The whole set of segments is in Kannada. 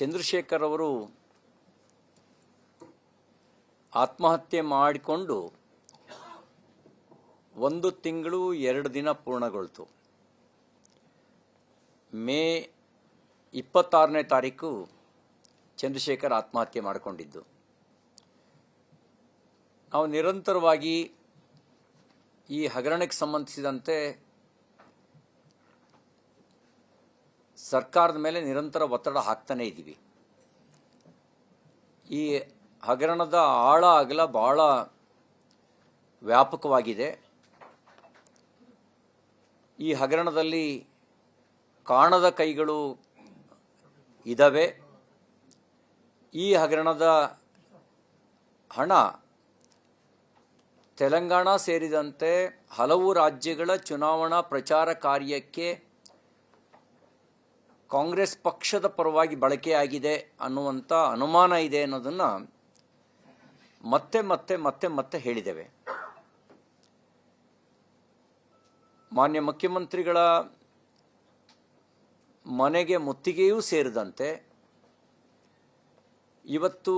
ಚಂದ್ರಶೇಖರ್ ಅವರು ಆತ್ಮಹತ್ಯೆ ಮಾಡಿಕೊಂಡು 1 ತಿಂಗಳು 2 ದಿನ ಪೂರ್ಣಗೊಳ್ತು. ಮೇ 26ನೇ ತಾರೀಕು ಚಂದ್ರಶೇಖರ್ ಆತ್ಮಹತ್ಯೆ ಮಾಡಿಕೊಂಡಿದ್ದು. ನಾವು ನಿರಂತರವಾಗಿ ಈ ಹಗರಣಕ್ಕೆ ಸಂಬಂಧಿಸಿದಂತೆ ಸರ್ಕಾರದ ಮೇಲೆ ನಿರಂತರ ಒತ್ತಡ ಹಾಕ್ತಾನೇ ಇದ್ದೀವಿ. ಈ ಹಗರಣದ ಆಳ ಅಗಲ ಬಹಳ ವ್ಯಾಪಕವಾಗಿದೆ. ಈ ಹಗರಣದಲ್ಲಿ ಕಾಣದ ಕೈಗಳು ಇದ್ದಾವೆ. ಈ ಹಗರಣದ ಹಣ ತೆಲಂಗಾಣ ಸೇರಿದಂತೆ ಹಲವು ರಾಜ್ಯಗಳ ಚುನಾವಣಾ ಪ್ರಚಾರ ಕಾರ್ಯಕ್ಕೆ ಕಾಂಗ್ರೆಸ್ ಪಕ್ಷದ ಪರವಾಗಿ ಬಳಕೆಯಾಗಿದೆ ಅನ್ನುವಂಥ ಅನುಮಾನ ಇದೆ ಅನ್ನೋದನ್ನು ಮತ್ತೆ ಹೇಳಿದ್ದೇವೆ. ಮಾನ್ಯ ಮುಖ್ಯಮಂತ್ರಿಗಳ ಮನೆಗೆ ಮುತ್ತಿಗೆಯೂ ಸೇರಿದಂತೆ ಇವತ್ತು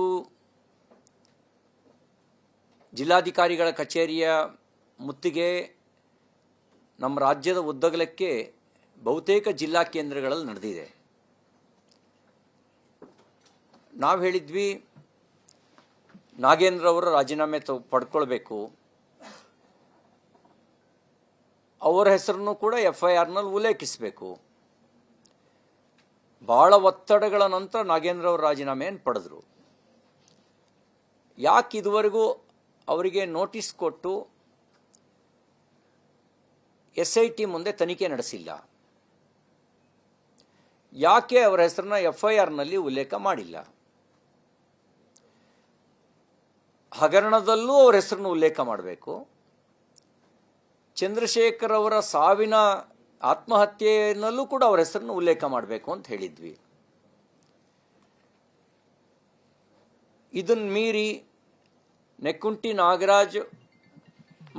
ಜಿಲ್ಲಾಧಿಕಾರಿಗಳ ಕಚೇರಿಯ ಮುತ್ತಿಗೆ ನಮ್ಮ ರಾಜ್ಯದ ಉದ್ದಗಲಕ್ಕೆ ಬಹುತೇಕ ಜಿಲ್ಲಾ ಕೇಂದ್ರಗಳಲ್ಲಿ ನಡೆದಿದೆ. ನಾವು ಹೇಳಿದ್ವಿ, ನಾಗೇಂದ್ರ ಅವರ ರಾಜೀನಾಮೆ ಪಡ್ಕೊಳ್ಬೇಕು, ಅವರ ಹೆಸರನ್ನು ಕೂಡ FIRನಲ್ಲಿ ಉಲ್ಲೇಖಿಸಬೇಕು. ಬಹಳ ಒತ್ತಡಗಳ ನಂತರ ನಾಗೇಂದ್ರ ಅವರ ರಾಜೀನಾಮೆಯನ್ನು ಪಡೆದರು. ಯಾಕೆ ಇದುವರೆಗೂ ಅವರಿಗೆ ನೋಟಿಸ್ ಕೊಟ್ಟು SIT ಮುಂದೆ ತನಿಖೆ ನಡೆಸಿಲ್ಲ? ಯಾಕೆ ಅವರ ಹೆಸರನ್ನ FIRನಲ್ಲಿ ಉಲ್ಲೇಖ ಮಾಡಿಲ್ಲ? ಹಗರಣದಲ್ಲೂ ಅವರ ಹೆಸರನ್ನು ಉಲ್ಲೇಖ ಮಾಡಬೇಕು. ಚಂದ್ರಶೇಖರ್ ಅವರ ಸಾವಿನ ಆತ್ಮಹತ್ಯೆಯಲ್ಲೂ ಕೂಡ ಅವರ ಹೆಸರನ್ನು ಉಲ್ಲೇಖ ಮಾಡಬೇಕು ಅಂತ ಹೇಳಿದ್ವಿ. ಇದನ್ನು ಮೀರಿ ನೆಕ್ಕುಂಟಿ ನಾಗರಾಜ್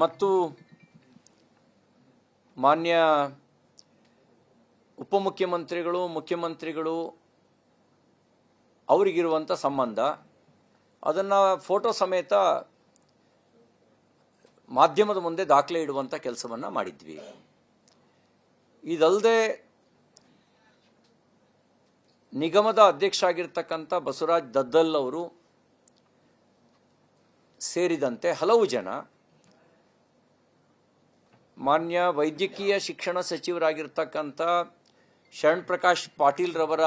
ಮತ್ತು ಮಾನ್ಯ ಉಪಮುಖ್ಯಮಂತ್ರಿಗಳು, ಮುಖ್ಯಮಂತ್ರಿಗಳು ಅವರಿಗಿರುವಂಥ ಸಂಬಂಧ, ಅದನ್ನು ಫೋಟೋ ಸಮೇತ ಮಾಧ್ಯಮದ ಮುಂದೆ ದಾಖಲೆ ಇಡುವಂಥ ಕೆಲಸವನ್ನು ಮಾಡಿದ್ವಿ. ಇದಲ್ಲದೆ ನಿಗಮದ ಅಧ್ಯಕ್ಷ ಆಗಿರ್ತಕ್ಕಂಥ ಬಸವರಾಜ್ ದದ್ದಲ್ ಅವರು ಸೇರಿದಂತೆ ಹಲವು ಜನ, ಮಾನ್ಯ ವೈದ್ಯಕೀಯ ಶಿಕ್ಷಣ ಸಚಿವರಾಗಿರ್ತಕ್ಕಂಥ ಶರಣ್ ಪ್ರಕಾಶ್ ಪಾಟೀಲ್ ರವರ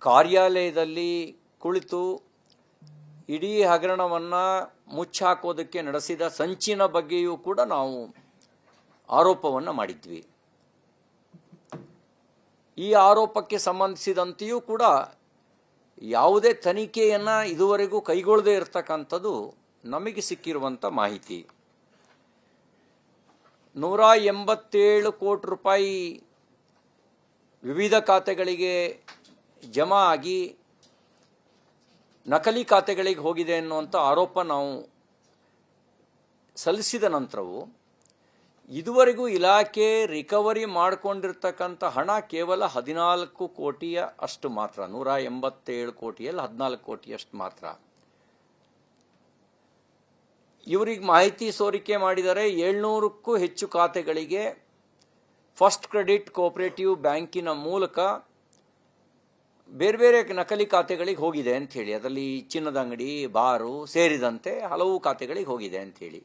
ಕಾರ್ಯಾಲಯದಲ್ಲಿ ಕುಳಿತು ಇಡೀ ಹಗರಣವನ್ನು ಮುಚ್ಚಾಕೋದಕ್ಕೆ ನಡೆಸಿದ ಸಂಚಿನ ಬಗ್ಗೆಯೂ ಕೂಡ ನಾವು ಆರೋಪವನ್ನು ಮಾಡಿದ್ವಿ. ಈ ಆರೋಪಕ್ಕೆ ಸಂಬಂಧಿಸಿದಂತೆಯೂ ಕೂಡ ಯಾವುದೇ ತನಿಖೆಯನ್ನು ಇದುವರೆಗೂ ಕೈಗೊಳ್ಳದೇ ಇರತಕ್ಕಂಥದ್ದು ನಮಗೆ ಸಿಕ್ಕಿರುವಂಥ ಮಾಹಿತಿ. 187 ಕೋಟಿ ರೂಪಾಯಿ ವಿವಿಧ ಖಾತೆಗಳಿಗೆ ಜಮಾ ಆಗಿ ನಕಲಿ ಖಾತೆಗಳಿಗೆ ಹೋಗಿದೆ ಅನ್ನುವಂಥ ಆರೋಪ ನಾವು ಸಲ್ಲಿಸಿದ ನಂತರವೂ ಇದುವರೆಗೂ ಇಲಾಖೆ ರಿಕವರಿ ಮಾಡಿಕೊಂಡಿರ್ತಕ್ಕಂಥ ಹಣ ಕೇವಲ 14 ಕೋಟಿಯ ಅಷ್ಟು ಮಾತ್ರ. 187 ಕೋಟಿಯಲ್ಲಿ 14 ಕೋಟಿಯಷ್ಟು ಮಾತ್ರ. ಇವರಿಗೆ ಮಾಹಿತಿ ಸೋರಿಕೆ ಮಾಡಿದರೆ 700ಕ್ಕೂ ಹೆಚ್ಚು ಖಾತೆಗಳಿಗೆ ಫಸ್ಟ್ ಕ್ರೆಡಿಟ್ ಕೋಆಪರೇಟಿವ್ ಬ್ಯಾಂಕಿನ ಮೂಲಕ ಬೇರೆ ಬೇರೆ ನಕಲಿ ಖಾತೆಗಳಿಗೆ ಹೋಗಿದೆ ಅಂಥೇಳಿ, ಅದರಲ್ಲಿ ಚಿನ್ನದ ಅಂಗಡಿ, ಬಾರು ಸೇರಿದಂತೆ ಹಲವು ಖಾತೆಗಳಿಗೆ ಹೋಗಿದೆ ಅಂಥೇಳಿ.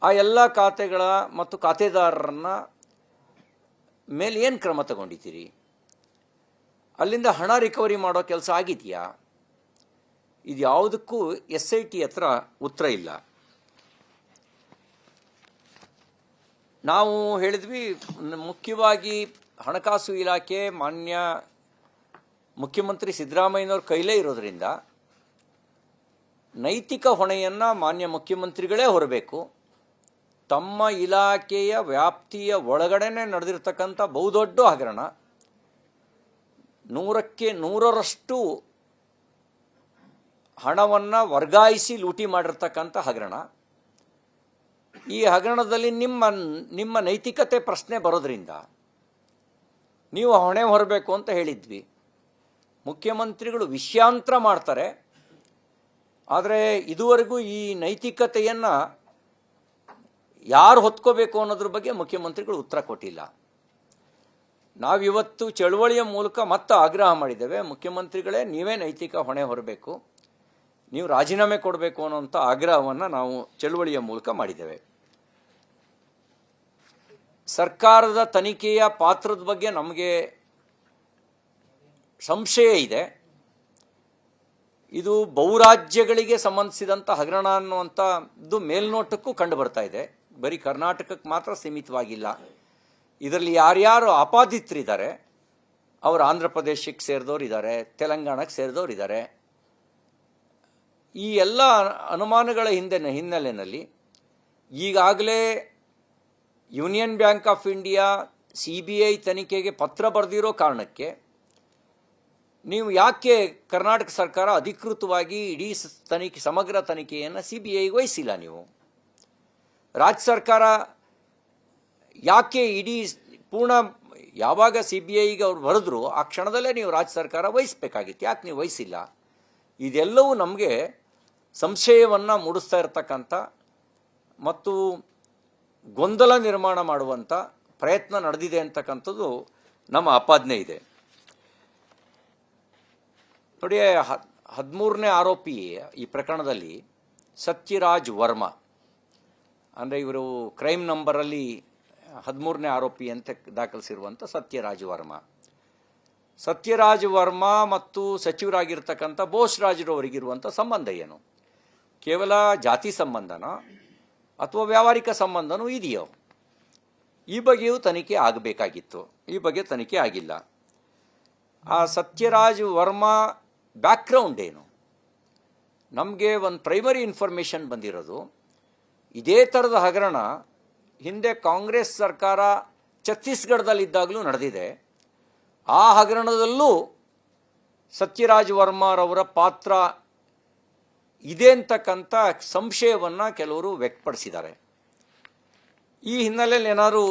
ಆ ಎಲ್ಲ ಖಾತೆಗಳ ಮತ್ತು ಖಾತೆದಾರರನ್ನ ಮೇಲೆ ಏನು ಕ್ರಮ ತಗೊಂಡಿದ್ದೀರಿ? ಅಲ್ಲಿಂದ ಹಣ ರಿಕವರಿ ಮಾಡೋ ಕೆಲಸ ಆಗಿದೆಯಾ? ಇದು ಯಾವುದಕ್ಕೂ SIT ಹತ್ರ ಉತ್ತರ ಇಲ್ಲ. ನಾವು ಹೇಳಿದ್ವಿ, ಮುಖ್ಯವಾಗಿ ಹಣಕಾಸು ಇಲಾಖೆ ಮಾನ್ಯ ಮುಖ್ಯಮಂತ್ರಿ ಸಿದ್ದರಾಮಯ್ಯನವ್ರ ಕೈಲೇ ಇರೋದ್ರಿಂದ ನೈತಿಕ ಹೊಣೆಯನ್ನು ಮಾನ್ಯ ಮುಖ್ಯಮಂತ್ರಿಗಳೇ ಹೊರಬೇಕು. ತಮ್ಮ ಇಲಾಖೆಯ ವ್ಯಾಪ್ತಿಯ ಒಳಗಡೆನೆ ನಡೆದಿರ್ತಕ್ಕಂಥ ಬಹುದೊಡ್ಡ ಹಗರಣ, 100ಕ್ಕೆ 100ರಷ್ಟು ಹಣವನ್ನು ವರ್ಗಾಯಿಸಿ ಲೂಟಿ ಮಾಡಿರ್ತಕ್ಕಂಥ ಹಗರಣ. ಈ ಹಗರಣದಲ್ಲಿ ನಿಮ್ಮ ನೈತಿಕತೆ ಪ್ರಶ್ನೆ ಬರೋದ್ರಿಂದ ನೀವು ಹೊಣೆ ಹೊರಬೇಕು ಅಂತ ಹೇಳಿದ್ವಿ. ಮುಖ್ಯಮಂತ್ರಿಗಳು ವಿಷಯಾಂತರ ಮಾಡ್ತಾರೆ. ಆದರೆ ಇದುವರೆಗೂ ಈ ನೈತಿಕತೆಯನ್ನು ಯಾರು ಹೊತ್ಕೋಬೇಕು ಅನ್ನೋದ್ರ ಬಗ್ಗೆ ಮುಖ್ಯಮಂತ್ರಿಗಳು ಉತ್ತರ ಕೊಟ್ಟಿಲ್ಲ. ನಾವಿವತ್ತು ಚಳುವಳಿಯ ಮೂಲಕ ಮತ್ತೆ ಆಗ್ರಹ ಮಾಡಿದ್ದೇವೆ, ಮುಖ್ಯಮಂತ್ರಿಗಳೇ ನೀವೇ ನೈತಿಕ ಹೊಣೆ ಹೊರಬೇಕು, ನೀವು ರಾಜೀನಾಮೆ ಕೊಡಬೇಕು ಅನ್ನೋಂಥ ಆಗ್ರಹವನ್ನು ನಾವು ಚಳುವಳಿಯ ಮೂಲಕ ಮಾಡಿದ್ದೇವೆ. ಸರ್ಕಾರದ ತನಿಖೆಯ ಪಾತ್ರದ ಬಗ್ಗೆ ನಮಗೆ ಸಂಶಯ ಇದೆ. ಇದು ಬಹುರಾಜ್ಯಗಳಿಗೆ ಸಂಬಂಧಿಸಿದಂಥ ಹಗರಣ ಅನ್ನುವಂಥದ್ದು ಮೇಲ್ನೋಟಕ್ಕೂ ಕಂಡು ಬರ್ತಾ ಇದೆ, ಬರೀ ಕರ್ನಾಟಕಕ್ಕೆ ಮಾತ್ರ ಸೀಮಿತವಾಗಿಲ್ಲ. ಇದರಲ್ಲಿ ಯಾರ್ಯಾರು ಆಪಾದಿತರಿದ್ದಾರೆ ಅವರು ಆಂಧ್ರ ಪ್ರದೇಶಕ್ಕೆ ಸೇರಿದವರು ಇದ್ದಾರೆ, ತೆಲಂಗಾಣಕ್ಕೆ ಸೇರಿದವರು ಇದ್ದಾರೆ. ಈ ಎಲ್ಲ ಅನುಮಾನಗಳ ಹಿನ್ನೆಲೆಯಲ್ಲಿ ಈಗಾಗಲೇ union bank of India CBI ತನಿಖೆಗೆ ಪತ್ರ ಬರೆದಿರೋ ಕಾರಣಕ್ಕೆ ನೀವು ಯಾಕೆ ಕರ್ನಾಟಕ ಸರ್ಕಾರ ಅಧಿಕೃತವಾಗಿ ಇಡೀ ಸಮಗ್ರ ತನಿಖೆಯನ್ನು CBIಗೆ ವಹಿಸಿಲ್ಲ? ನೀವು ರಾಜ್ಯ ಸರ್ಕಾರ ಯಾಕೆ ಇಡೀ ಪೂರ್ಣ ಯಾವಾಗ CBIಗೆ ಅವ್ರು ಬರೆದ್ರು ಆ ಕ್ಷಣದಲ್ಲೇ ನೀವು ರಾಜ್ಯ ಸರ್ಕಾರ ವಹಿಸಬೇಕಾಗಿತ್ತು, ಯಾಕೆ ನೀವು ವಹಿಸಿಲ್ಲ? ಇದೆಲ್ಲವೂ ನಮಗೆ ಸಂಶಯವನ್ನು ಮೂಡಿಸ್ತಾ ಇರತಕ್ಕಂಥ ಮತ್ತು ಗೊಂದಲ ನಿರ್ಮಾಣ ಮಾಡುವಂಥ ಪ್ರಯತ್ನ ನಡೆದಿದೆ ಅಂತಕ್ಕಂಥದ್ದು ನಮ್ಮ ಆಪಾದನೆ ಇದೆ. ನೋಡಿ, 13ನೇ ಆರೋಪಿ ಈ ಪ್ರಕರಣದಲ್ಲಿ ಸತ್ಯರಾಜ್ ವರ್ಮಾ, ಅಂದರೆ ಇವರು ಕ್ರೈಮ್ ನಂಬರಲ್ಲಿ 13ನೇ ಆರೋಪಿ ಅಂತ ದಾಖಲಿಸಿರುವಂಥ ಸತ್ಯರಾಜ್ ವರ್ಮಾ ಮತ್ತು ಸಚಿವರಾಗಿರ್ತಕ್ಕಂಥ ಬೋಸ್ರಾಜ್ರವರಿಗಿರುವಂಥ ಸಂಬಂಧ ಏನು? ಕೇವಲ ಜಾತಿ ಸಂಬಂಧನೋ ಅಥವಾ ವ್ಯಾವಹಾರಿಕ ಸಂಬಂಧನೂ ಇದೆಯೋ? ಈ ಬಗ್ಗೆಯೂ ತನಿಖೆ ಆಗಬೇಕಾಗಿತ್ತು. ಈ ಬಗ್ಗೆ ತನಿಖೆ ಆಗಿಲ್ಲ. ಆ ಸತ್ಯರಾಜ್ ವರ್ಮಾ ಬ್ಯಾಕ್ಗ್ರೌಂಡ್ ಏನು? ನಮಗೆ ಒಂದು ಪ್ರೈಮರಿ ಇನ್ಫಾರ್ಮೇಷನ್ ಬಂದಿರೋದು, ಇದೇ ಥರದ ಹಗರಣ ಹಿಂದೆ ಕಾಂಗ್ರೆಸ್ ಸರ್ಕಾರ ಛತ್ತೀಸ್ಗಢದಲ್ಲಿದ್ದಾಗಲೂ ನಡೆದಿದೆ. ಆ ಹಗರಣದಲ್ಲೂ ಸತ್ಯರಾಜ್ ವರ್ಮಾರವರ ಪಾತ್ರ ಇದೆ ಅಂತಕ್ಕಂಥ ಸಂಶಯವನ್ನು ಕೆಲವರು ವ್ಯಕ್ತಪಡಿಸಿದ್ದಾರೆ. ಈ ಹಿನ್ನೆಲೆಯಲ್ಲಿ ಏನಾದರೂ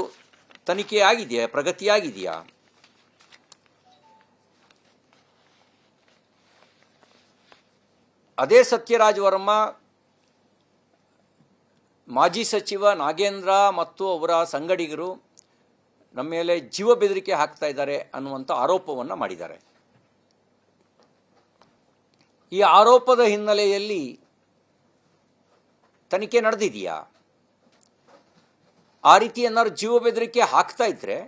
ತನಿಖೆ ಆಗಿದೆಯಾ, ಪ್ರಗತಿಯಾಗಿದೆಯಾ? ಅದೇ ಸತ್ಯರಾಜ್ ವರ್ಮಾ ಮಾಜಿ ಸಚಿವ ನಾಗೇಂದ್ರ ಮತ್ತು ಅವರ ಸಂಗಡಿಗರು ನಮ್ಮ ಮೇಲೆ ಜೀವ ಬೆದರಿಕೆ ಹಾಕ್ತಾ ಇದ್ದಾರೆ ಅನ್ನುವಂಥ ಆರೋಪವನ್ನು ಮಾಡಿದ್ದಾರೆ. ಈ ಆರೋಪದ ಹಿನ್ನೆಲೆಯಲ್ಲಿ ತನಿಖೆ ನಡೆದಿದೆಯಾ? ಆ ರೀತಿ ಏನಾದ್ರು ಜೀವ ಬೆದರಿಕೆ ಹಾಕ್ತಾ ಇದ್ರೆ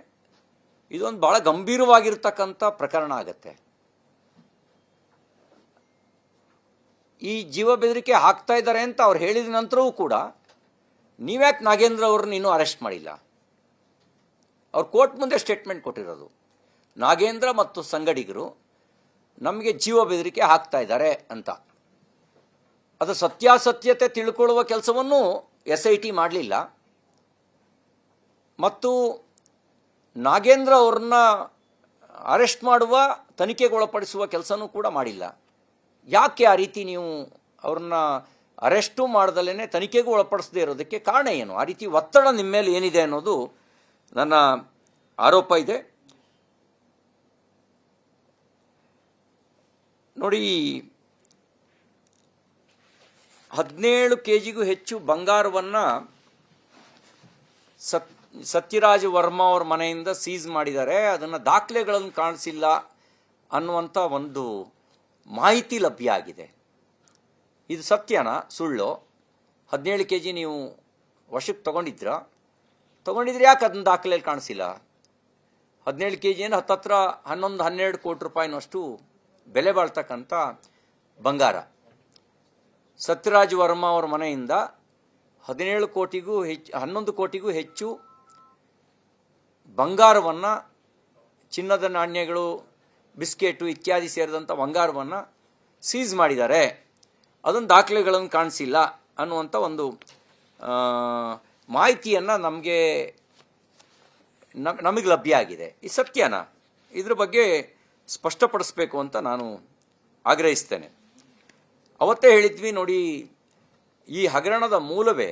ಇದೊಂದು ಭಾಳ ಗಂಭೀರವಾಗಿರ್ತಕ್ಕಂಥ ಪ್ರಕರಣ ಆಗತ್ತೆ. ಈ ಜೀವ ಬೆದರಿಕೆ ಹಾಕ್ತಾ ಇದ್ದಾರೆ ಅಂತ ಅವ್ರು ಹೇಳಿದ ನಂತರವೂ ಕೂಡ ನೀವ್ಯಾಕೆ ನಾಗೇಂದ್ರ ಅವ್ರನ್ನ ಇನ್ನೂ ಅರೆಸ್ಟ್ ಮಾಡಿಲ್ಲ? ಅವ್ರು ಕೋರ್ಟ್ ಮುಂದೆ ಸ್ಟೇಟ್ಮೆಂಟ್ ಕೊಟ್ಟಿರೋದು, ನಾಗೇಂದ್ರ ಮತ್ತು ಸಂಗಡಿಗರು ನಮಗೆ ಜೀವ ಬೆದರಿಕೆ ಹಾಕ್ತಾ ಇದ್ದಾರೆ ಅಂತ. ಅದು ಸತ್ಯಾಸತ್ಯತೆ ತಿಳ್ಕೊಳ್ಳುವ ಕೆಲಸವನ್ನು SIT ಮಾಡಲಿಲ್ಲ ಮತ್ತು ನಾಗೇಂದ್ರ ಅವ್ರನ್ನ ಅರೆಸ್ಟ್ ಮಾಡುವ, ತನಿಖೆಗೊಳಪಡಿಸುವ ಕೆಲಸನೂ ಕೂಡ ಮಾಡಿಲ್ಲ. ಯಾಕೆ ಆ ರೀತಿ ನೀವು ಅವ್ರನ್ನ ಅರೆಸ್ಟು ಮಾಡ್ದಲೇ ತನಿಖೆಗೂ ಒಳಪಡಿಸದೇ ಇರೋದಕ್ಕೆ ಕಾರಣ ಏನು? ಆ ರೀತಿ ಒತ್ತಡ ನಿಮ್ಮ ಮೇಲೆ ಏನಿದೆ ಅನ್ನೋದು ನನ್ನ ಆರೋಪ ಇದೆ. ನೋಡಿ, 17 kgಗೂ ಹೆಚ್ಚು ಬಂಗಾರವನ್ನು ಸತ್ಯರಾಜ್ ವರ್ಮಾ ಅವ್ರ ಮನೆಯಿಂದ ಸೀಸ್ ಮಾಡಿದ್ದಾರೆ. ಅದನ್ನು ದಾಖಲೆಗಳನ್ನು ಕಾಣಿಸಿಲ್ಲ ಅನ್ನುವಂಥ ಒಂದು ಮಾಹಿತಿ ಲಭ್ಯ ಆಗಿದೆ. ಇದು ಸತ್ಯನಾ ಸುಳ್ಳು? 17 kg ನೀವು ವಶಕ್ಕೆ ತಗೊಂಡಿದ್ರೆ ಯಾಕೆ ಅದನ್ನ ದಾಖಲೆಯಲ್ಲಿ ಕಾಣಿಸಿಲ್ಲ? 17 kg ಏನು ಹತ್ತತ್ರ 11-12 ಕೋಟಿ ರೂಪಾಯಿನಷ್ಟು ಬೆಲೆ ಬಾಳ್ತಕ್ಕಂಥ ಬಂಗಾರ. ಸತ್ಯರಾಜ್ ವರ್ಮಾ ಅವರ ಮನೆಯಿಂದ 11 ಕೋಟಿಗೂ ಹೆಚ್ಚು ಬಂಗಾರವನ್ನು, ಚಿನ್ನದ ನಾಣ್ಯಗಳು, ಬಿಸ್ಕೆಟು ಇತ್ಯಾದಿ ಸೇರಿದಂಥ ಬಂಗಾರವನ್ನು ಸೀಸ್ ಮಾಡಿದ್ದಾರೆ. ಅದನ್ನು ದಾಖಲೆಗಳನ್ನು ಕಾಣಿಸಿಲ್ಲ ಅನ್ನುವಂಥ ಒಂದು ಮಾಹಿತಿಯನ್ನು ನಮಗೆ ಲಭ್ಯ ಆಗಿದೆ. ಈ ಸತ್ಯನಾ? ಇದ್ರ ಬಗ್ಗೆ ಸ್ಪಷ್ಟಪಡಿಸ್ಬೇಕು ಅಂತ ನಾನು ಆಗ್ರಹಿಸ್ತೇನೆ. ಅವತ್ತೇ ಹೇಳಿದ್ವಿ ನೋಡಿ, ಈ ಹಗರಣದ ಮೂಲವೇ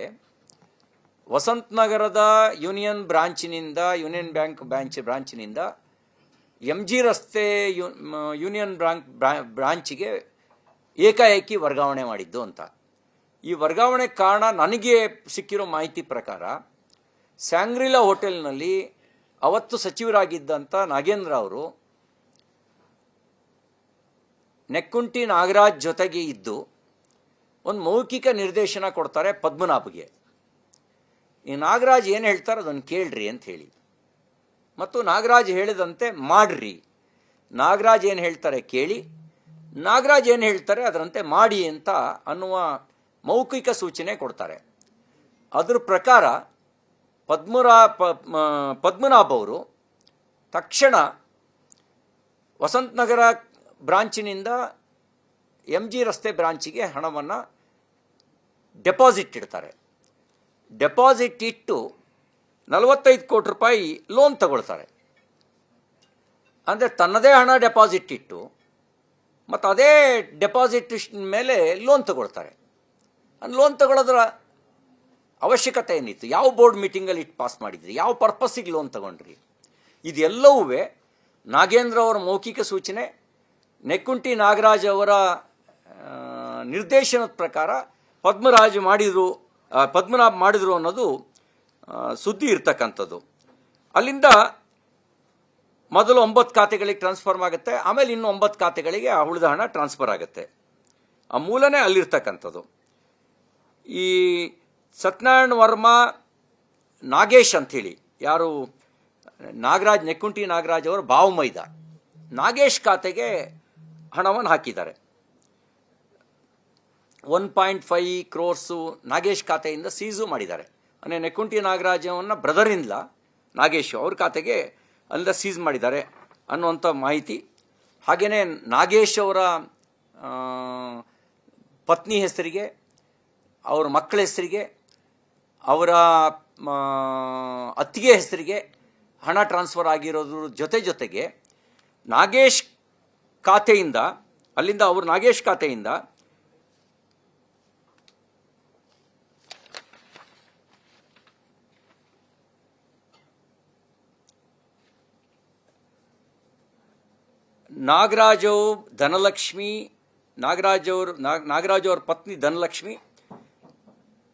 ವಸಂತ ನಗರದ ಯೂನಿಯನ್ ಬ್ಯಾಂಕ್ ಬ್ರಾಂಚಿನಿಂದ MG ರಸ್ತೆ ಯೂನಿಯನ್ ಬ್ರಾಂಚಿಗೆ ಏಕಾಏಕಿ ವರ್ಗಾವಣೆ ಮಾಡಿದ್ದು ಅಂತ. ಈ ವರ್ಗಾವಣೆ ಕಾರಣ ನನಗೆ ಸಿಕ್ಕಿರೋ ಮಾಹಿತಿ ಪ್ರಕಾರ ಸ್ಯಾಂಗ್ರಿಲಾ ಹೋಟೆಲ್ನಲ್ಲಿ ಅವತ್ತು ಸಚಿವರಾಗಿದ್ದಂಥ ನಾಗೇಂದ್ರ ಅವರು ನೆಕ್ಕುಂಟಿ ನಾಗರಾಜ್ ಜೊತೆಗೆ ಇದ್ದು ಒಂದು ಮೌಖಿಕ ನಿರ್ದೇಶನ ಕೊಡ್ತಾರೆ ಪದ್ಮನಾಭಗೆ. ಈ ನಾಗರಾಜ್ ಏನು ಹೇಳ್ತಾರೆ ಅದನ್ನು ಕೇಳ್ರಿ ಅಂತ ಹೇಳಿ, ಮತ್ತು ನಾಗರಾಜ್ ಹೇಳಿದಂತೆ ಮಾಡ್ರಿ. ನಾಗರಾಜ್ ಏನು ಹೇಳ್ತಾರೆ ಕೇಳಿ, ನಾಗರಾಜ್ ಏನು ಹೇಳ್ತಾರೆ ಅದರಂತೆ ಮಾಡಿ ಅಂತ ಅನ್ನುವ ಮೌಖಿಕ ಸೂಚನೆ ಕೊಡ್ತಾರೆ. ಅದರ ಪ್ರಕಾರ ಪದ್ಮನಾಭ್ ಅವರು ತಕ್ಷಣ ವಸಂತನಗರ ಬ್ರಾಂಚಿನಿಂದ MG ರಸ್ತೆ ಬ್ರಾಂಚಿಗೆ ಹಣವನ್ನು ಡೆಪಾಸಿಟ್ ಇಡ್ತಾರೆ. ಡೆಪಾಸಿಟ್ ಇಟ್ಟು 45 ಕೋಟಿ ರೂಪಾಯಿ ಲೋನ್ ತಗೊಳ್ತಾರೆ. ಅಂದರೆ ತನ್ನದೇ ಹಣ ಡೆಪಾಸಿಟ್ ಇಟ್ಟು ಮತ್ತು ಅದೇ ಡೆಪಾಸಿಟ್ ಮೇಲೆ ಲೋನ್ ತಗೊಳ್ತಾರೆ. ಲೋನ್ ತಗೊಳ್ಳೋದ್ರ ಅವಶ್ಯಕತೆ ಏನಿತ್ತು? ಯಾವ ಬೋರ್ಡ್ ಮೀಟಿಂಗಲ್ಲಿ ಇಟ್ಟು ಪಾಸ್ ಮಾಡಿದ್ರಿ? ಯಾವ ಪರ್ಪಸ್ಸಿಗೆ ಲೋನ್ ತಗೊಂಡ್ರಿ? ಇದೆಲ್ಲವೂ ನಾಗೇಂದ್ರ ಅವರ ಮೌಖಿಕ ಸೂಚನೆ, ನೆಕ್ಕುಂಟಿ ನಾಗರಾಜ್ ಅವರ ನಿರ್ದೇಶನದ ಪ್ರಕಾರ ಪದ್ಮನಾಭ್ ಮಾಡಿದ್ರು ಅನ್ನೋದು ಸುದ್ದಿ ಇರ್ತಕ್ಕಂಥದ್ದು. ಅಲ್ಲಿಂದ ಮೊದಲು 9 ಖಾತೆಗಳಿಗೆ ಟ್ರಾನ್ಸ್ಫರ್ ಆಗುತ್ತೆ, ಆಮೇಲೆ ಇನ್ನು 9 ಖಾತೆಗಳಿಗೆ ಆ ಉಳಿದ ಹಣ ಟ್ರಾನ್ಸ್ಫರ್ ಆಗುತ್ತೆ. ಆ ಮೂಲನೇ ಅಲ್ಲಿರ್ತಕ್ಕಂಥದ್ದು. ಈ ಸತ್ಯನಾರಾಯಣ ವರ್ಮಾ ನಾಗೇಶ್ ಅಂಥೇಳಿ, ಯಾರು ನಾಗರಾಜ್, ನೆಕ್ಕುಂಟಿ ನಾಗರಾಜ್ ಅವರು ಬಾವುಮೈದ ನಾಗೇಶ್ ಖಾತೆಗೆ ಹಣವನ್ನು ಹಾಕಿದ್ದಾರೆ. 1.5 ಕ್ರೋರ್ಸು ನಾಗೇಶ್ ಖಾತೆಯಿಂದ ಸೀಸು ಮಾಡಿದ್ದಾರೆ. ಅಂದರೆ ನೆಕ್ಕುಂಟಿ ನಾಗರಾಜವನ್ನ ಬ್ರದರಿಂದ ನಾಗೇಶ್ ಅವ್ರ ಖಾತೆಗೆ ಅಲ್ಲಿಂದ ಸೀಸ್ ಮಾಡಿದ್ದಾರೆ ಅನ್ನುವಂಥ ಮಾಹಿತಿ. ಹಾಗೆಯೇ ನಾಗೇಶ್ ಅವರ ಪತ್ನಿ ಹೆಸರಿಗೆ, ಅವರ ಮಕ್ಕಳ ಹೆಸರಿಗೆ, ಅವರ ಅತ್ತಿಗೆ ಹೆಸರಿಗೆ ಹಣ ಟ್ರಾನ್ಸ್ಫರ್ ಆಗಿರೋದ್ರ ಜೊತೆಗೆ ನಾಗೇಶ್ ಖಾತೆಯಿಂದ, ಅಲ್ಲಿಂದ ಅವರು ನಾಗೇಶ್ ಖಾತೆಯಿಂದ ನಾಗರಾಜ್ ಅವರ ಪತ್ನಿ ಧನಲಕ್ಷ್ಮಿ,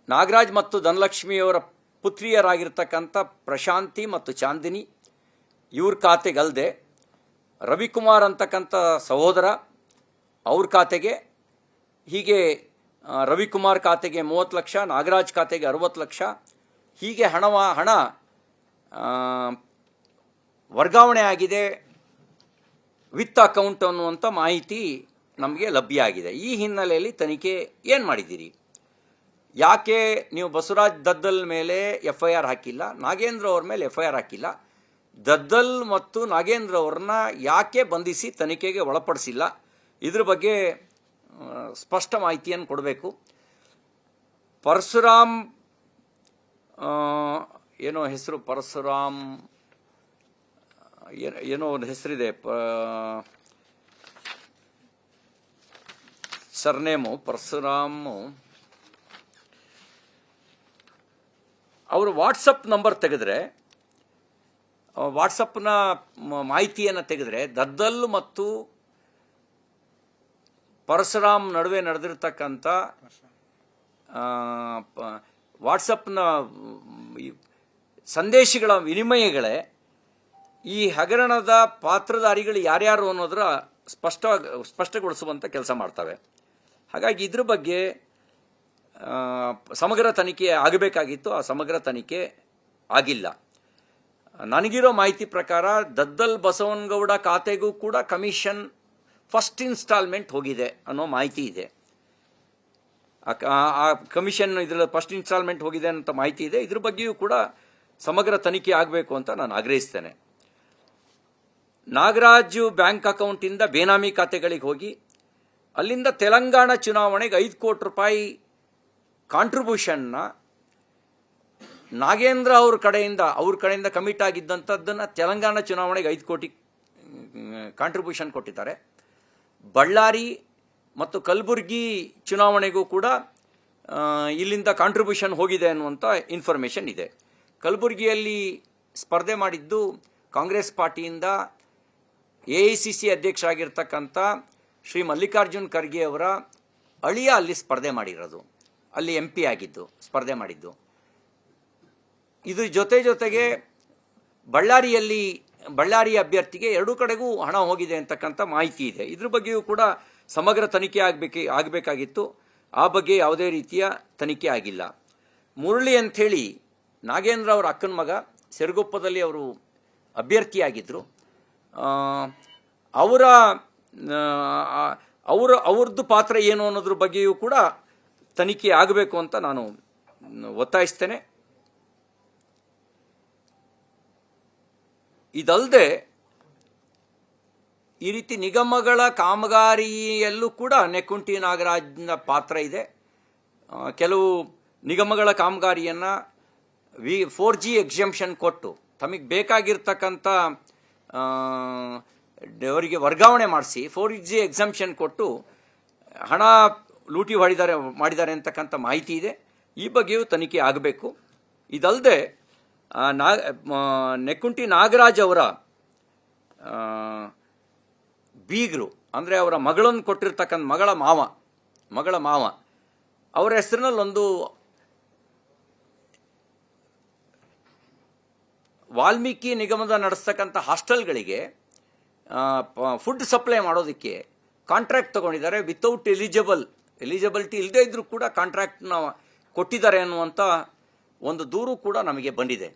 ನಾಗರಾಜ್ ಮತ್ತು ಧನಲಕ್ಷ್ಮಿಯವರ ಪುತ್ರಿಯರಾಗಿರ್ತಕ್ಕಂಥ ಪ್ರಶಾಂತಿ ಮತ್ತು ಚಾಂದಿನಿ ಇವ್ರ ಖಾತೆಗಲ್ಲದೆ ರವಿಕುಮಾರ್ ಅಂತಕ್ಕಂಥ ಸಹೋದರ ಅವ್ರ ಖಾತೆಗೆ, ಹೀಗೆ ರವಿಕುಮಾರ್ ಖಾತೆಗೆ 30 ಲಕ್ಷ, ನಾಗರಾಜ್ ಖಾತೆಗೆ 60 ಲಕ್ಷ, ಹೀಗೆ ಹಣ ವರ್ಗಾವಣೆ ಆಗಿದೆ ವಿತ್ ಅಕೌಂಟ್ ಅನ್ನುವಂಥ ಮಾಹಿತಿ ನಮಗೆ ಲಭ್ಯ ಆಗಿದೆ. ಈ ಹಿನ್ನೆಲೆಯಲ್ಲಿ ತನಿಖೆ ಏನು ಮಾಡಿದ್ದೀರಿ? ಯಾಕೆ ನೀವು ಬಸವರಾಜ್ ದದ್ದಲ್ ಮೇಲೆ FIR ಹಾಕಿಲ್ಲ, ನಾಗೇಂದ್ರ ಅವ್ರ ಮೇಲೆ FIR ಹಾಕಿಲ್ಲ? ದದ್ದಲ್ ಮತ್ತು ನಾಗೇಂದ್ರ ಅವ್ರನ್ನ ಯಾಕೆ ಬಂಧಿಸಿ ತನಿಖೆಗೆ ಒಳಪಡಿಸಿಲ್ಲ? ಇದ್ರ ಬಗ್ಗೆ ಸ್ಪಷ್ಟ ಮಾಹಿತಿಯನ್ನು ಕೊಡಬೇಕು. ಪರಶುರಾಮ್ ಏನೋ ಹೆಸರು, ಪರಶುರಾಮ್ ಏನೋ ಒಂದು ಹೆಸರಿದೆ, ಸರ್ನೇಮು ಪರಶುರಾಮು. ಅವರು ವಾಟ್ಸಪ್ ನಂಬರ್ ತೆಗೆದ್ರೆ, ವಾಟ್ಸಪ್ನ ಮಾಹಿತಿಯನ್ನು ತೆಗೆದ್ರೆ ದದ್ದಲ್ ಮತ್ತು ಪರಶುರಾಮ್ ನಡುವೆ ನಡೆದಿರ್ತಕ್ಕಂಥ ವಾಟ್ಸಪ್ನ ಸಂದೇಶಗಳ ವಿನಿಮಯಗಳೇ ಈ ಹಗರಣದ ಪಾತ್ರಧಾರಿಗಳು ಯಾರ್ಯಾರು ಅನ್ನೋದರ ಸ್ಪಷ್ಟಗೊಳಿಸುವಂಥ ಕೆಲಸ ಮಾಡ್ತವೆ. ಹಾಗಾಗಿ ಇದ್ರ ಬಗ್ಗೆ ಸಮಗ್ರ ತನಿಖೆ ಆಗಬೇಕಾಗಿತ್ತು, ಆ ಸಮಗ್ರ ತನಿಖೆ ಆಗಿಲ್ಲ. ನನಗಿರೋ ಮಾಹಿತಿ ಪ್ರಕಾರ ದದ್ದಲ್ ಬಸವನಗೌಡ ಖಾತೆಗೂ ಕೂಡ ಕಮಿಷನ್ ಫಸ್ಟ್ ಇನ್ಸ್ಟಾಲ್ಮೆಂಟ್ ಹೋಗಿದೆ ಅನ್ನೋ ಮಾಹಿತಿ ಇದೆ. ಆ ಕಮಿಷನ್ ಇದರ ಫಸ್ಟ್ ಇನ್ಸ್ಟಾಲ್ಮೆಂಟ್ ಹೋಗಿದೆ ಅಂತ ಮಾಹಿತಿ ಇದೆ. ಇದ್ರ ಬಗ್ಗೆಯೂ ಕೂಡ ಸಮಗ್ರ ತನಿಖೆ ಆಗಬೇಕು ಅಂತ ನಾನು ಆಗ್ರಹಿಸ್ತೇನೆ. ನಾಗರಾಜು ಬ್ಯಾಂಕ್ ಅಕೌಂಟಿಂದ ಬೇನಾಮಿ ಖಾತೆಗಳಿಗೆ ಹೋಗಿ ಅಲ್ಲಿಂದ ತೆಲಂಗಾಣ ಚುನಾವಣೆಗೆ 5 ಕೋಟಿ ರೂಪಾಯಿ ಕಾಂಟ್ರಿಬ್ಯೂಷನ್ನ ನಾಗೇಂದ್ರ ಅವ್ರ ಕಡೆಯಿಂದ ಕಮಿಟ್ ಆಗಿದ್ದಂಥದ್ದನ್ನು ತೆಲಂಗಾಣ ಚುನಾವಣೆಗೆ 5 ಕೋಟಿ ಕಾಂಟ್ರಿಬ್ಯೂಷನ್ ಕೊಟ್ಟಿದ್ದಾರೆ. ಬಳ್ಳಾರಿ ಮತ್ತು ಕಲಬುರಗಿ ಚುನಾವಣೆಗೂ ಕೂಡ ಇಲ್ಲಿಂದ ಕಾಂಟ್ರಿಬ್ಯೂಷನ್ ಹೋಗಿದೆ ಅನ್ನುವಂಥ ಇನ್ಫಾರ್ಮೇಷನ್ ಇದೆ. ಕಲಬುರಗಿಯಲ್ಲಿ ಸ್ಪರ್ಧೆ ಮಾಡಿದ್ದು ಕಾಂಗ್ರೆಸ್ ಪಾರ್ಟಿಯಿಂದ AICC ಅಧ್ಯಕ್ಷರಾಗಿರ್ತಕ್ಕಂಥ ಶ್ರೀ ಮಲ್ಲಿಕಾರ್ಜುನ್ ಖರ್ಗೆ ಅವರ ಅಳಿಯ ಅಲ್ಲಿ ಸ್ಪರ್ಧೆ ಮಾಡಿರೋದು, ಅಲ್ಲಿ MP ಆಗಿದ್ದು ಸ್ಪರ್ಧೆ ಮಾಡಿದ್ದು. ಇದ್ರ ಜೊತೆಗೆ ಬಳ್ಳಾರಿ ಅಭ್ಯರ್ಥಿಗೆ ಎರಡೂ ಕಡೆಗೂ ಹಣ ಹೋಗಿದೆ ಅಂತಕ್ಕಂಥ ಮಾಹಿತಿ ಇದೆ. ಇದ್ರ ಬಗ್ಗೆಯೂ ಕೂಡ ಸಮಗ್ರ ತನಿಖೆ ಆಗಬೇಕಾಗಿತ್ತು. ಆ ಬಗ್ಗೆ ಯಾವುದೇ ರೀತಿಯ ತನಿಖೆ ಆಗಿಲ್ಲ. ಮುರಳಿ ಅಂಥೇಳಿ ನಾಗೇಂದ್ರ ಅವರ ಅಕ್ಕನ ಮಗ, ಸಿರಗುಪ್ಪದಲ್ಲಿ ಅವರು ಅಭ್ಯರ್ಥಿಯಾಗಿದ್ದರು. ಅವ್ರದ್ದು ಪಾತ್ರ ಏನು ಅನ್ನೋದ್ರ ಬಗ್ಗೆಯೂ ಕೂಡ ತನಿಖೆ ಆಗಬೇಕು ಅಂತ ನಾನು ಒತ್ತಾಯಿಸ್ತೇನೆ. ಇದಲ್ಲದೆ ಈ ರೀತಿ ನಿಗಮಗಳ ಕಾಮಗಾರಿಯಲ್ಲೂ ಕೂಡ ನೆಕ್ಕುಂಟಿ ನಾಗರಾಜ್ನ ಪಾತ್ರ ಇದೆ. ಕೆಲವು ನಿಗಮಗಳ ಕಾಮಗಾರಿಯನ್ನು 4G ಎಕ್ಸಂಪ್ಷನ್ ಕೊಟ್ಟು ತಮಗೆ ಬೇಕಾಗಿರ್ತಕ್ಕಂಥ ಅವರಿಗೆ ವರ್ಗಾವಣೆ ಮಾಡಿಸಿ 4G ಎಕ್ಸಂಪ್ಷನ್ ಕೊಟ್ಟು ಹಣ ಲೂಟಿ ಮಾಡಿದ್ದಾರೆ ಅಂತಕ್ಕಂಥ ಮಾಹಿತಿ ಇದೆ. ಈ ಬಗ್ಗೆಯೂ ತನಿಖೆ ಆಗಬೇಕು. ಇದಲ್ಲದೆ ನೆಕ್ಕುಂಟಿ ನಾಗರಾಜ್ ಅವರ ಬೀಗರು, ಅಂದರೆ ಅವರ ಮಗಳನ್ನು ಕೊಟ್ಟಿರ್ತಕ್ಕಂಥ ಮಗಳ ಮಾವ ಅವರ ಹೆಸರಿನಲ್ಲಿ ಒಂದು ವಾಲ್ಮೀಕಿ ನಿಗಮದ ನಡೆಸ್ತಕ್ಕಂಥ ಹಾಸ್ಟೆಲ್ಗಳಿಗೆ ಫುಡ್ ಸಪ್ಲೈ ಮಾಡೋದಕ್ಕೆ ಕಾಂಟ್ರಾಕ್ಟ್ ತಗೊಂಡಿದ್ದಾರೆ. ವಿತೌಟ್ ಎಲಿಜಿಬಿಲಿಟಿ ಇಲ್ಲದೇ ಇದ್ರೂ ಕೂಡ ಕಾಂಟ್ರಾಕ್ಟ್ನ ಕೊಟ್ಟಿದ್ದಾರೆ ಅನ್ನುವಂಥ ಒಂದು ದೂರು ಕೂಡ ನಮಗೆ ಬಂದಿದೆ.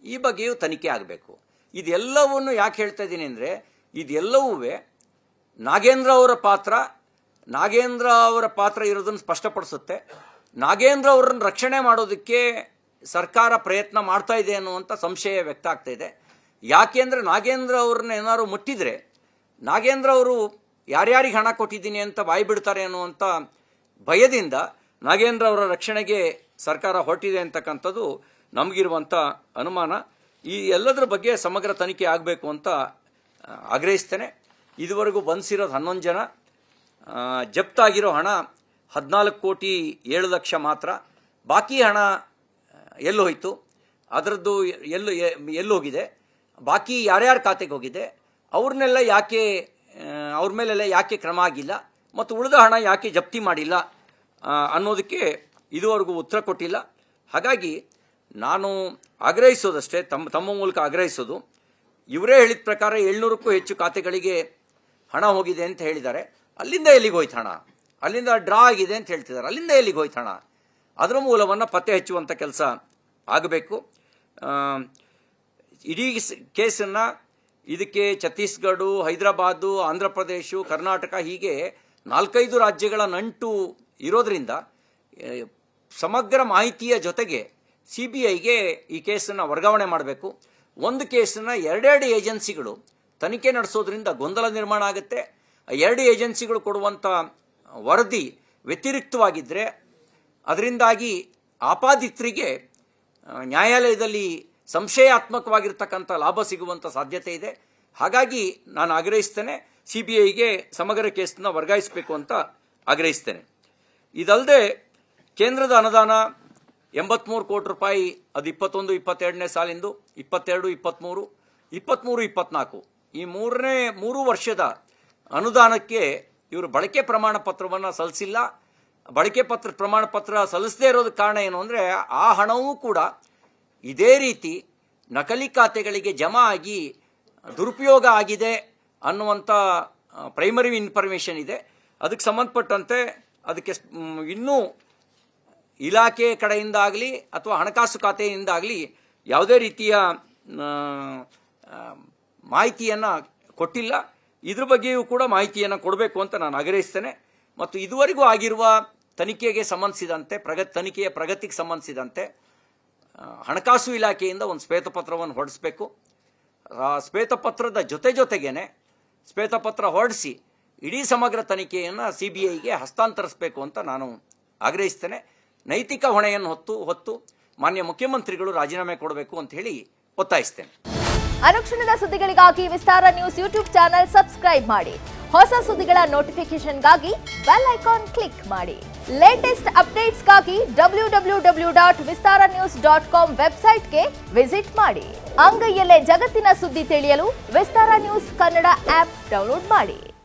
ಈ ಬಗ್ಗೆಯೂ ತನಿಖೆ ಆಗಬೇಕು. ಇದೆಲ್ಲವನ್ನು ಯಾಕೆ ಹೇಳ್ತಾ ಇದ್ದೀನಿ ಅಂದರೆ, ಇದೆಲ್ಲವೂ ನಾಗೇಂದ್ರ ಅವರ ಪಾತ್ರ ಇರೋದನ್ನು ಸ್ಪಷ್ಟಪಡಿಸುತ್ತೆ. ನಾಗೇಂದ್ರ ಅವರನ್ನು ರಕ್ಷಣೆ ಮಾಡೋದಕ್ಕೆ ಸರ್ಕಾರ ಪ್ರಯತ್ನ ಮಾಡ್ತಾ ಇದೆ ಅನ್ನುವಂಥ ಸಂಶಯ ವ್ಯಕ್ತ ಆಗ್ತಾ ಇದೆ. ಯಾಕೆಂದರೆ ನಾಗೇಂದ್ರ ಅವ್ರನ್ನ ಏನಾದ್ರು ಮುಟ್ಟಿದರೆ ನಾಗೇಂದ್ರ ಅವರು ಯಾರ್ಯಾರಿಗೆ ಹಣ ಕೊಟ್ಟಿದ್ದೀನಿ ಅಂತ ಬಾಯಿ ಬಿಡ್ತಾರೆ ಅನ್ನುವಂಥ ಭಯದಿಂದ ನಾಗೇಂದ್ರ ಅವರ ರಕ್ಷಣೆಗೆ ಸರ್ಕಾರ ಹೊರಟಿದೆ ಅಂತಕ್ಕಂಥದ್ದು ನಮಗಿರುವಂಥ ಅನುಮಾನ. ಈ ಎಲ್ಲದರ ಬಗ್ಗೆ ಸಮಗ್ರ ತನಿಖೆ ಆಗಬೇಕು ಅಂತ ಆಗ್ರಹಿಸ್ತೇನೆ. ಇದುವರೆಗೂ ಬಂಧಿಸಿರೋದು 11 ಜನ, ಜಪ್ತಾಗಿರೋ ಹಣ 14,07,00,000 ಮಾತ್ರ. ಬಾಕಿ ಹಣ ಎಲ್ಲೋಯ್ತು, ಅದರದ್ದು ಎಲ್ಲೋಗಿದೆ, ಬಾಕಿ ಯಾರ್ಯಾರ ಖಾತೆಗೆ ಹೋಗಿದೆ, ಅವ್ರ ಮೇಲೆಲ್ಲ ಯಾಕೆ ಕ್ರಮ ಆಗಿಲ್ಲ ಮತ್ತು ಉಳಿದ ಹಣ ಯಾಕೆ ಜಪ್ತಿ ಮಾಡಿಲ್ಲ ಅನ್ನೋದಕ್ಕೆ ಇದುವರೆಗೂ ಉತ್ತರ ಕೊಟ್ಟಿಲ್ಲ. ಹಾಗಾಗಿ ನಾನು ಆಗ್ರಹಿಸೋದಷ್ಟೇ, ತಮ್ಮ ಮೂಲಕ ಆಗ್ರಹಿಸೋದು, ಇವರೇ ಹೇಳಿದ ಪ್ರಕಾರ 700ಕ್ಕೂ ಹೆಚ್ಚು ಖಾತೆಗಳಿಗೆ ಹಣ ಹೋಗಿದೆ ಅಂತ ಹೇಳಿದ್ದಾರೆ. ಅಲ್ಲಿಂದ ಎಲ್ಲಿಗೆ ಹೋಯ್ತು ಹಣ? ಅಲ್ಲಿಂದ ಡ್ರಾ ಆಗಿದೆ ಅಂತ ಹೇಳ್ತಿದ್ದಾರೆ. ಅಲ್ಲಿಂದ ಎಲ್ಲಿಗೆ ಹೋಯ್ತು ಹಣ? ಅದರ ಮೂಲವನ್ನು ಪತ್ತೆ ಹಚ್ಚುವಂಥ ಕೆಲಸ ಆಗಬೇಕು. ಇಡೀ ಕೇಸನ್ನು ಇದಕ್ಕೆ ಛತ್ತೀಸ್ಗಢ, ಹೈದರಾಬಾದು, ಆಂಧ್ರ ಪ್ರದೇಶ, ಕರ್ನಾಟಕ ಹೀಗೆ 4-5 ರಾಜ್ಯಗಳ ನಂಟು ಇರೋದರಿಂದ ಸಮಗ್ರ ಮಾಹಿತಿಯ ಜೊತೆಗೆ CBIಗೆ ಈ ಕೇಸನ್ನು ವರ್ಗಾವಣೆ ಮಾಡಬೇಕು. ಒಂದು ಕೇಸನ್ನು 2 ಏಜೆನ್ಸಿಗಳು ತನಿಖೆ ನಡೆಸೋದ್ರಿಂದ ಗೊಂದಲ ನಿರ್ಮಾಣ ಆಗುತ್ತೆ. 2 ಏಜೆನ್ಸಿಗಳು ಕೊಡುವಂಥ ವರದಿ ವ್ಯತಿರಿಕ್ತವಾಗಿದ್ದರೆ ಅದರಿಂದಾಗಿ ಆಪಾದಿತರಿಗೆ ನ್ಯಾಯಾಲಯದಲ್ಲಿ ಸಂಶಯಾತ್ಮಕವಾಗಿರ್ತಕ್ಕಂಥ ಲಾಭ ಸಿಗುವಂಥ ಸಾಧ್ಯತೆ ಇದೆ. ಹಾಗಾಗಿ ನಾನು ಆಗ್ರಹಿಸ್ತೇನೆ, CBIಗೆ ಸಮಗ್ರ ಕೇಸನ್ನು ವರ್ಗಾಯಿಸಬೇಕು ಅಂತ ಆಗ್ರಹಿಸ್ತೇನೆ. ಇದಲ್ಲದೆ ಕೇಂದ್ರದ ಅನುದಾನ 83 ಕೋಟಿ ರೂಪಾಯಿ, ಅದು 21-22ನೇ ಸಾಲಿಂದು, 22-23, 23-24 ಈ 3 ವರ್ಷದ ಅನುದಾನಕ್ಕೆ ಇವರು ಬಳಕೆ ಪ್ರಮಾಣ ಪತ್ರವನ್ನು ಸಲ್ಲಿಸಿಲ್ಲ. ಬಳಕೆ ಪ್ರಮಾಣ ಪತ್ರ ಸಲ್ಲಿಸದೇ ಇರೋದಕ್ಕೆ ಕಾರಣ ಏನು ಅಂದರೆ, ಆ ಹಣವೂ ಕೂಡ ಇದೇ ರೀತಿ ನಕಲಿ ಖಾತೆಗಳಿಗೆ ಜಮಾ ಆಗಿ ದುರುಪಯೋಗ ಆಗಿದೆ ಅನ್ನುವಂಥ ಪ್ರೈಮರಿ ಇನ್ಫಾರ್ಮೇಷನ್ ಇದೆ. ಅದಕ್ಕೆ ಸಂಬಂಧಪಟ್ಟಂತೆ ಅದಕ್ಕೆ ಇನ್ನೂ ಇಲಾಖೆ ಕಡೆಯಿಂದಾಗಲಿ ಅಥವಾ ಹಣಕಾಸು ಖಾತೆಯಿಂದಾಗಲಿ ಯಾವುದೇ ರೀತಿಯ ಮಾಹಿತಿಯನ್ನು ಕೊಟ್ಟಿಲ್ಲ. ಇದ್ರ ಬಗ್ಗೆಯೂ ಕೂಡ ಮಾಹಿತಿಯನ್ನು ಕೊಡಬೇಕು ಅಂತ ನಾನು ಆಗ್ರಹಿಸ್ತೇನೆ. ಮತ್ತು ಇದುವರೆಗೂ ಆಗಿರುವ ತನಿಖೆಗೆ ಸಂಬಂಧಿಸಿದಂತೆ ತನಿಖೆಯ ಪ್ರಗತಿಗೆ ಸಂಬಂಧಿಸಿದಂತೆ ಹಣಕಾಸು ಇಲಾಖೆಯಿಂದ ಒಂದು ಶ್ವೇತಪತ್ರವನ್ನು ಹೊರಡಿಸಬೇಕು. ಶ್ವೇತಪತ್ರದ ಜೊತೆಗೇನೆ ಶ್ವೇತಪತ್ರ ಹೊರಡಿಸಿ ಇಡೀ ಸಮಗ್ರ ತನಿಖೆಯನ್ನು CBIಗೆ ಹಸ್ತಾಂತರಿಸಬೇಕು ಅಂತ ನಾನು ಆಗ್ರಹಿಸ್ತೇನೆ. ನೈತಿಕ ಹೊಣೆಯನ್ನು ಹೊತ್ತು ಮಾನ್ಯ ಮುಖ್ಯಮಂತ್ರಿಗಳು ರಾಜೀನಾಮೆ ಕೊಡಬೇಕು ಅಂತ ಹೇಳಿ ಒತ್ತಾಯಿಸ್ತೇನೆ. ಅನುಕ್ಷಣದ ಸುದ್ದಿಗಳಿಗಾಗಿ ವಿಸ್ತಾರ ನ್ಯೂಸ್ ಯೂಟ್ಯೂಬ್ ಚಾನೆಲ್ ಸಬ್ಸ್ಕ್ರೈಬ್ ಮಾಡಿ. ಹೊಸ ಸುದ್ದಿಗಳ ನೋಟಿಫಿಕೇಶನ್ಗಾಗಿ ಬೆಲ್ ಐಕಾನ್ ಕ್ಲಿಕ್ ಮಾಡಿ. ಲೇಟೆಸ್ಟ್ ಅಪ್ಡೇಟ್ಸ್ಗಾಗಿ www.vistaranews.com ವೆಬ್ಸೈಟ್ಗೆ ವಿಸಿಟ್ ಮಾಡಿ. ಅಂಗೈಯಲ್ಲೇ ಜಗತ್ತಿನ ಸುದ್ದಿ ತಿಳಿಯಲು ವಿಸ್ತಾರ ನ್ಯೂಸ್ ಕನ್ನಡ ಆಪ್ ಡೌನ್ಲೋಡ್ ಮಾಡಿ.